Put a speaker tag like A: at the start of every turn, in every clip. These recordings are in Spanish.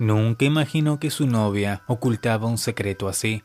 A: Nunca imaginó que su novia ocultaba un secreto así.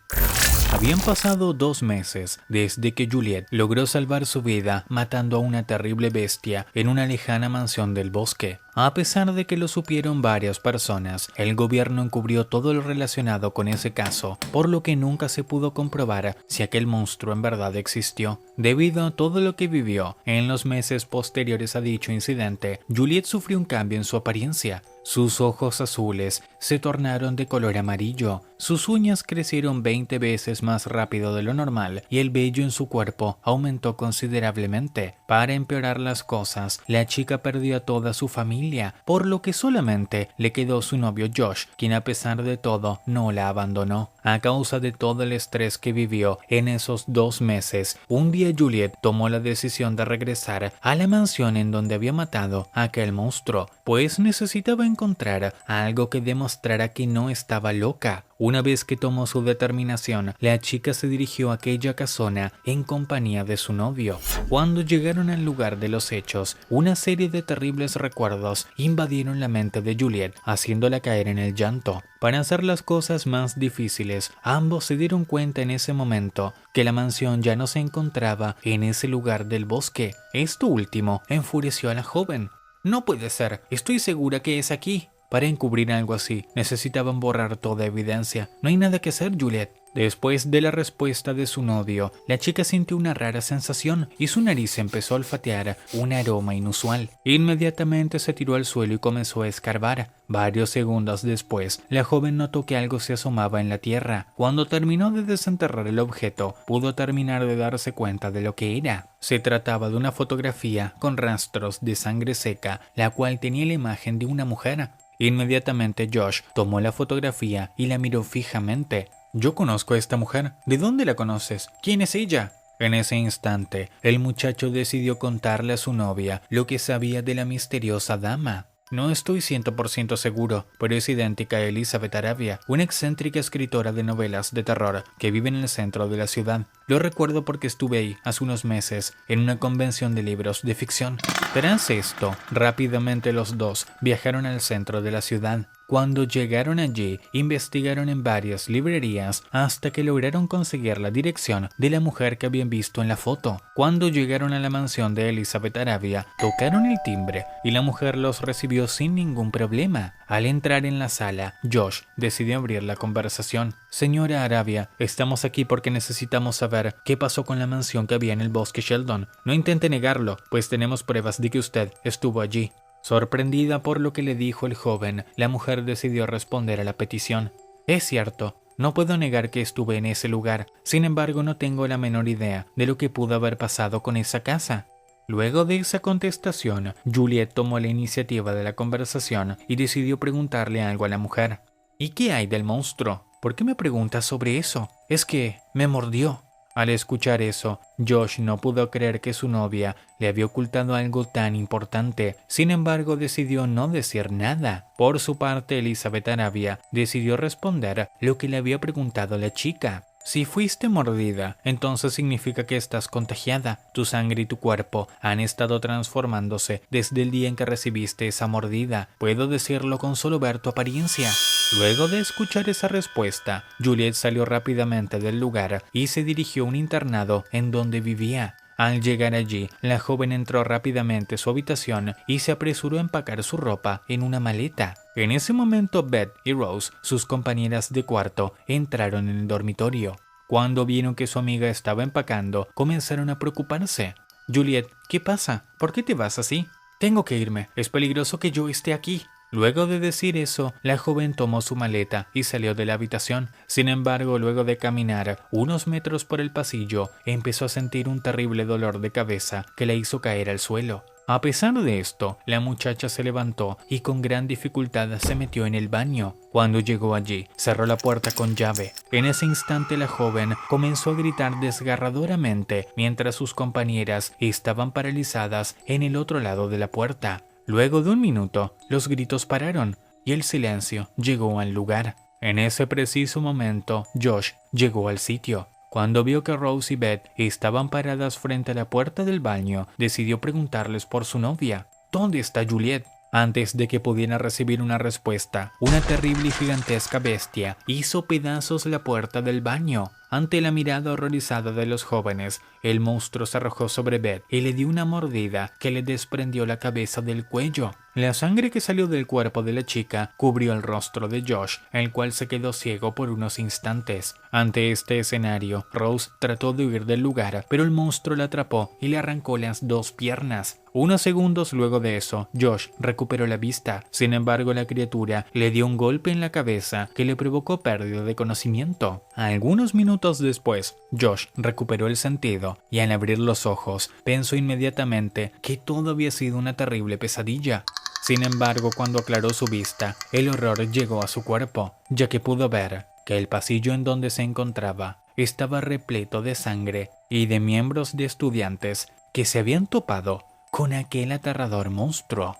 A: Habían pasado 2 meses desde que Juliet logró salvar su vida matando a una terrible bestia en una lejana mansión del bosque. A pesar de que lo supieron varias personas, el gobierno encubrió todo lo relacionado con ese caso, por lo que nunca se pudo comprobar si aquel monstruo en verdad existió. Debido a todo lo que vivió en los meses posteriores a dicho incidente, Juliet sufrió un cambio en su apariencia. Sus ojos azules se tornaron de color amarillo, sus uñas crecieron 20 veces más rápido de lo normal y el vello en su cuerpo aumentó considerablemente. Para empeorar las cosas, la chica perdió a toda su familia, por lo que solamente le quedó su novio Josh, quien a pesar de todo no la abandonó. A causa de todo el estrés que vivió en esos 2 meses, un día Juliet tomó la decisión de regresar a la mansión en donde había matado a aquel monstruo, pues necesitaba encontrar algo que demostrara que no estaba loca. Una vez que tomó su determinación, la chica se dirigió a aquella casona en compañía de su novio. Cuando llegaron al lugar de los hechos, una serie de terribles recuerdos invadieron la mente de Juliet, haciéndola caer en el llanto. Para hacer las cosas más difíciles, ambos se dieron cuenta en ese momento que la mansión ya no se encontraba en ese lugar del bosque. Esto último enfureció a la joven. No puede ser, estoy segura que es aquí. Para encubrir algo así, necesitaban borrar toda evidencia. No hay nada que hacer, Juliet. Después de la respuesta de su novio, la chica sintió una rara sensación y su nariz empezó a olfatear un aroma inusual. Inmediatamente se tiró al suelo y comenzó a escarbar. Varios segundos después, la joven notó que algo se asomaba en la tierra. Cuando terminó de desenterrar el objeto, pudo terminar de darse cuenta de lo que era. Se trataba de una fotografía con rastros de sangre seca, la cual tenía la imagen de una mujer. Inmediatamente Josh tomó la fotografía y la miró fijamente. «Yo conozco a esta mujer. ¿De dónde la conoces? ¿Quién es ella?» En ese instante, el muchacho decidió contarle a su novia lo que sabía de la misteriosa dama. «No estoy 100% seguro, pero es idéntica a Elizabeth Arabia, una excéntrica escritora de novelas de terror que vive en el centro de la ciudad. Lo recuerdo porque estuve ahí hace unos meses en una convención de libros de ficción». Tras esto, rápidamente los dos viajaron al centro de la ciudad. Cuando llegaron allí, investigaron en varias librerías hasta que lograron conseguir la dirección de la mujer que habían visto en la foto. Cuando llegaron a la mansión de Elizabeth Arabia, tocaron el timbre y la mujer los recibió sin ningún problema. Al entrar en la sala, Josh decidió abrir la conversación. «Señora Arabia, estamos aquí porque necesitamos saber qué pasó con la mansión que había en el bosque Sheldon. No intente negarlo, pues tenemos pruebas de que usted estuvo allí». Sorprendida por lo que le dijo el joven, la mujer decidió responder a la petición. «Es cierto, no puedo negar que estuve en ese lugar, sin embargo no tengo la menor idea de lo que pudo haber pasado con esa casa». Luego de esa contestación, Juliet tomó la iniciativa de la conversación y decidió preguntarle algo a la mujer. «¿Y qué hay del monstruo? ¿Por qué me preguntas sobre eso? Es que me mordió». Al escuchar eso, Josh no pudo creer que su novia le había ocultado algo tan importante. Sin embargo, decidió no decir nada. Por su parte, Elizabeth Arabia decidió responder lo que le había preguntado la chica. «Si fuiste mordida, entonces significa que estás contagiada. Tu sangre y tu cuerpo han estado transformándose desde el día en que recibiste esa mordida. Puedo decirlo con solo ver tu apariencia». Luego de escuchar esa respuesta, Juliet salió rápidamente del lugar y se dirigió a un internado en donde vivía. Al llegar allí, la joven entró rápidamente a su habitación y se apresuró a empacar su ropa en una maleta. En ese momento, Beth y Rose, sus compañeras de cuarto, entraron en el dormitorio. Cuando vieron que su amiga estaba empacando, comenzaron a preocuparse. «Juliet, ¿qué pasa? ¿Por qué te vas así?» «Tengo que irme. Es peligroso que yo esté aquí». Luego de decir eso, la joven tomó su maleta y salió de la habitación. Sin embargo, luego de caminar unos metros por el pasillo, empezó a sentir un terrible dolor de cabeza que la hizo caer al suelo. A pesar de esto, la muchacha se levantó y con gran dificultad se metió en el baño. Cuando llegó allí, cerró la puerta con llave. En ese instante la joven comenzó a gritar desgarradoramente mientras sus compañeras estaban paralizadas en el otro lado de la puerta. Luego de un minuto, los gritos pararon y el silencio llegó al lugar. En ese preciso momento, Josh llegó al sitio. Cuando vio que Rose y Beth estaban paradas frente a la puerta del baño, decidió preguntarles por su novia. «¿Dónde está Juliet?» Antes de que pudiera recibir una respuesta, una terrible y gigantesca bestia hizo pedazos la puerta del baño. Ante la mirada horrorizada de los jóvenes, el monstruo se arrojó sobre Beth y le dio una mordida que le desprendió la cabeza del cuello. La sangre que salió del cuerpo de la chica cubrió el rostro de Josh, el cual se quedó ciego por unos instantes. Ante este escenario, Rose trató de huir del lugar, pero el monstruo la atrapó y le arrancó las 2 piernas. Unos segundos luego de eso, Josh recuperó la vista. Sin embargo, la criatura le dio un golpe en la cabeza que le provocó pérdida de conocimiento. Algunos minutos después, Josh recuperó el sentido y al abrir los ojos, pensó inmediatamente que todo había sido una terrible pesadilla. Sin embargo, cuando aclaró su vista, el horror llegó a su cuerpo, ya que pudo ver que el pasillo en donde se encontraba estaba repleto de sangre y de miembros de estudiantes que se habían topado con aquel aterrador monstruo.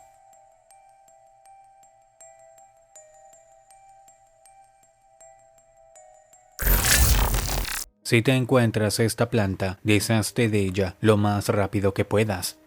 A: Si te encuentras esta planta, deshazte de ella lo más rápido que puedas.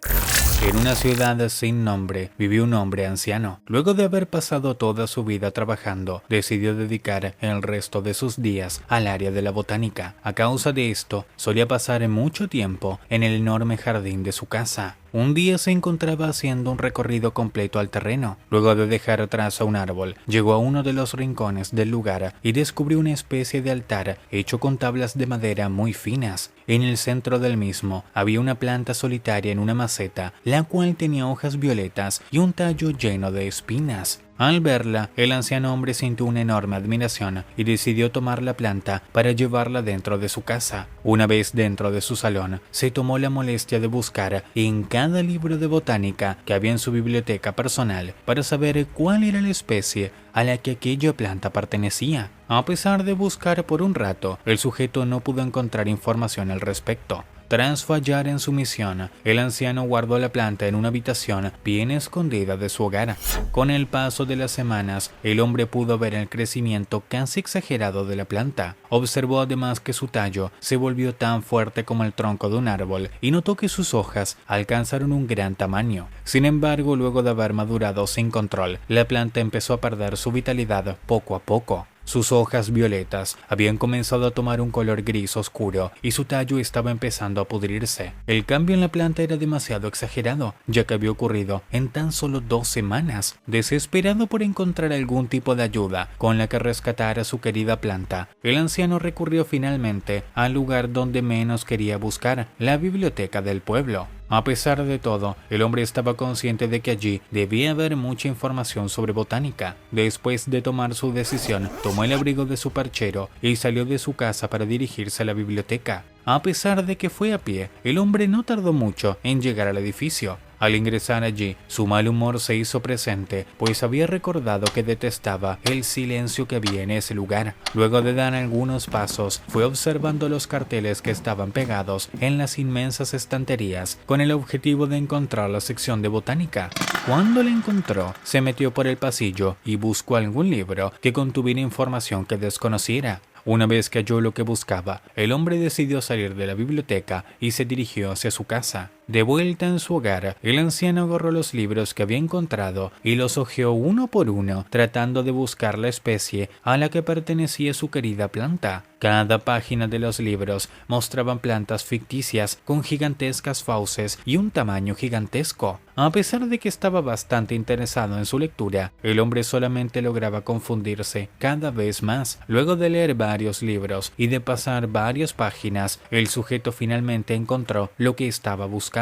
A: En una ciudad sin nombre vivió un hombre anciano. Luego de haber pasado toda su vida trabajando, decidió dedicar el resto de sus días al área de la botánica. A causa de esto, solía pasar mucho tiempo en el enorme jardín de su casa. Un día se encontraba haciendo un recorrido completo al terreno. Luego de dejar atrás a un árbol, llegó a uno de los rincones del lugar y descubrió una especie de altar hecho con tablas de madera muy finas. En el centro del mismo había una planta solitaria en una maceta, la cual tenía hojas violetas y un tallo lleno de espinas. Al verla, el anciano hombre sintió una enorme admiración y decidió tomar la planta para llevarla dentro de su casa. Una vez dentro de su salón, se tomó la molestia de buscar en cada libro de botánica que había en su biblioteca personal para saber cuál era la especie a la que aquella planta pertenecía. A pesar de buscar por un rato, el sujeto no pudo encontrar información al respecto. Tras fallar en su misión, el anciano guardó la planta en una habitación bien escondida de su hogar. Con el paso de las semanas, el hombre pudo ver el crecimiento casi exagerado de la planta. Observó además que su tallo se volvió tan fuerte como el tronco de un árbol y notó que sus hojas alcanzaron un gran tamaño. Sin embargo, luego de haber madurado sin control, la planta empezó a perder su vitalidad poco a poco. Sus hojas violetas habían comenzado a tomar un color gris oscuro y su tallo estaba empezando a pudrirse. El cambio en la planta era demasiado exagerado, ya que había ocurrido en tan solo 2 semanas. Desesperado por encontrar algún tipo de ayuda con la que rescatar a su querida planta, el anciano recurrió finalmente al lugar donde menos quería buscar, la biblioteca del pueblo. A pesar de todo, el hombre estaba consciente de que allí debía haber mucha información sobre botánica. Después de tomar su decisión, tomó el abrigo de su perchero y salió de su casa para dirigirse a la biblioteca. A pesar de que fue a pie, el hombre no tardó mucho en llegar al edificio. Al ingresar allí, su mal humor se hizo presente, pues había recordado que detestaba el silencio que había en ese lugar. Luego de dar algunos pasos, fue observando los carteles que estaban pegados en las inmensas estanterías, con el objetivo de encontrar la sección de botánica. Cuando la encontró, se metió por el pasillo y buscó algún libro que contuviera información que desconociera. Una vez que halló lo que buscaba, el hombre decidió salir de la biblioteca y se dirigió hacia su casa. De vuelta en su hogar, el anciano agarró los libros que había encontrado y los hojeó uno por uno, tratando de buscar la especie a la que pertenecía su querida planta. Cada página de los libros mostraban plantas ficticias con gigantescas fauces y un tamaño gigantesco. A pesar de que estaba bastante interesado en su lectura, el hombre solamente lograba confundirse cada vez más. Luego de leer varios libros y de pasar varias páginas, el sujeto finalmente encontró lo que estaba buscando.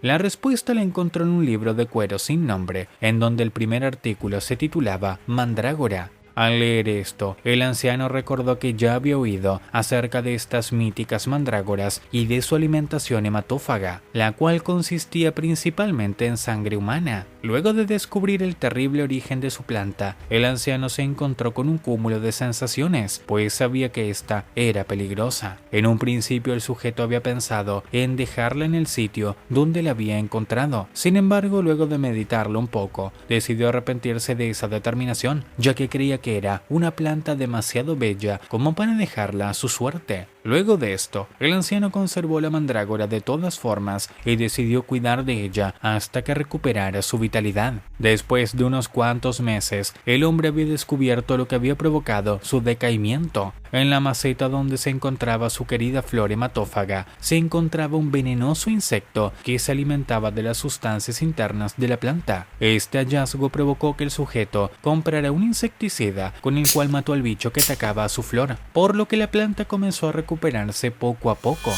A: La respuesta la encontró en un libro de cuero sin nombre, en donde el primer artículo se titulaba Mandrágora. Al leer esto, el anciano recordó que ya había oído acerca de estas míticas mandrágoras y de su alimentación hematófaga, la cual consistía principalmente en sangre humana. Luego de descubrir el terrible origen de su planta, el anciano se encontró con un cúmulo de sensaciones, pues sabía que esta era peligrosa. En un principio el sujeto había pensado en dejarla en el sitio donde la había encontrado. Sin embargo, luego de meditarlo un poco, decidió arrepentirse de esa determinación, ya que creía que era una planta demasiado bella como para dejarla a su suerte. Luego de esto, el anciano conservó la mandrágora de todas formas y decidió cuidar de ella hasta que recuperara su vitalidad. Después de unos cuantos meses, el hombre había descubierto lo que había provocado su decaimiento. En la maceta donde se encontraba su querida flor hematófaga, se encontraba un venenoso insecto que se alimentaba de las sustancias internas de la planta. Este hallazgo provocó que el sujeto comprara un insecticida con el cual mató al bicho que atacaba a su flor, por lo que la planta comenzó a recuperarse poco a poco.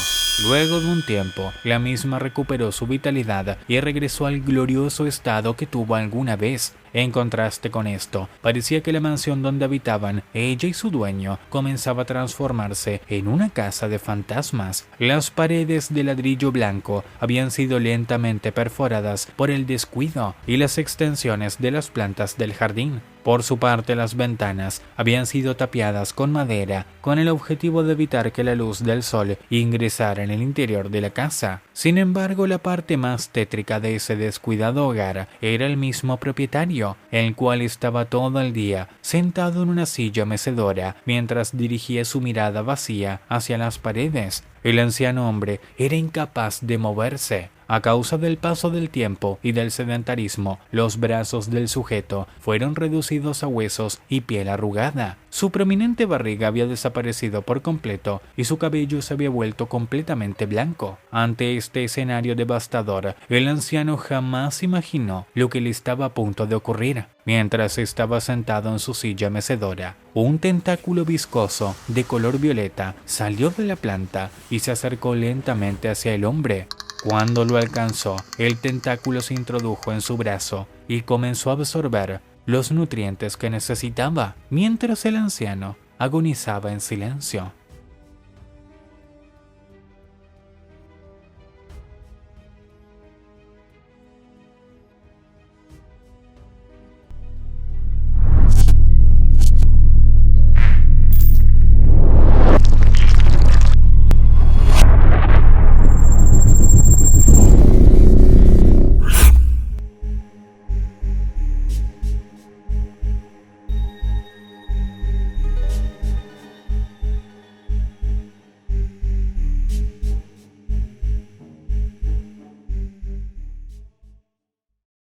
A: Luego de un tiempo, la misma recuperó su vitalidad y regresó al glorioso estado que tuvo alguna vez. En contraste con esto, parecía que la mansión donde habitaban ella y su dueño comenzaba a transformarse en una casa de fantasmas. Las paredes de ladrillo blanco habían sido lentamente perforadas por el descuido y las extensiones de las plantas del jardín. Por su parte, las ventanas habían sido tapiadas con madera con el objetivo de evitar que la luz del sol ingresara en el interior de la casa. Sin embargo, la parte más tétrica de ese descuidado hogar era el mismo propietario, el cual estaba todo el día sentado en una silla mecedora mientras dirigía su mirada vacía hacia las paredes. El anciano hombre era incapaz de moverse. A causa del paso del tiempo y del sedentarismo, los brazos del sujeto fueron reducidos a huesos y piel arrugada. Su prominente barriga había desaparecido por completo y su cabello se había vuelto completamente blanco. Ante este escenario devastador, el anciano jamás imaginó lo que le estaba a punto de ocurrir. Mientras estaba sentado en su silla mecedora, un tentáculo viscoso de color violeta salió de la planta y se acercó lentamente hacia el hombre. Cuando lo alcanzó, el tentáculo se introdujo en su brazo y comenzó a absorber los nutrientes que necesitaba, mientras el anciano agonizaba en silencio.